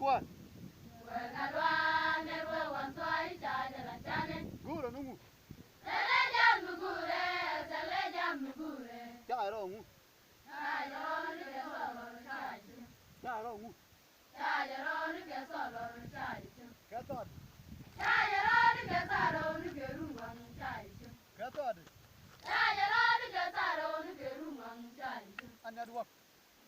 kwa. Wegalwa nerwe wantoi chajala chane. Gura nungu. Selejam nugure, selejam nugure. Charo ngu. Chajaron ke solo chaji. Charo ngu. Chajaron ke solo chaji. Katod. Chajaron ke salo ke rumang chaji. Katod. Chajaron ke salo ke rumang chaji. Anadwa.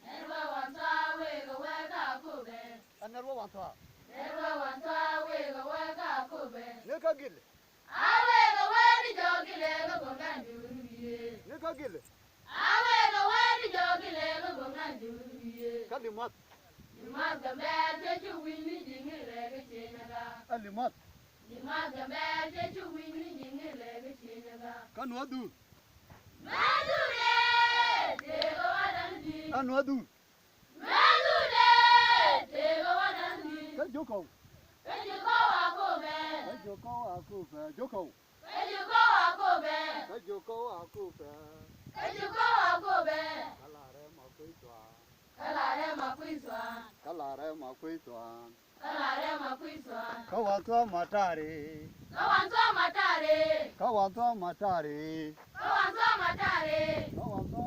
Nerwe wantwa wega kube. Anadwa wantwa. Nerwe wantwa wega kube. Neka gile. Awega wedi jogile go gongandu biye. Neka gile. Awega wedi jogile go gongandu biye. Kalimat. Limat gambe techu wini jingile ge chenyaga. Alimat. Limat gambe techu wini jingile ge chenyaga. Kanwadu. Madure tego wadandi. Anwadu. Madure tego wadandi. Kajoko. Ejuko wakobe. Kajoko akufe. Joko. Ejuko wakobe. Kajoko akufe. Ejuko wakobe. Kalare makwitwa. Kalare makwizwa. Kalare makwitwa. Kalare makwizwa. Kawatwa matari. Kawantwa matare. Kawatwa matari. Kawantwa matare. Kawatwa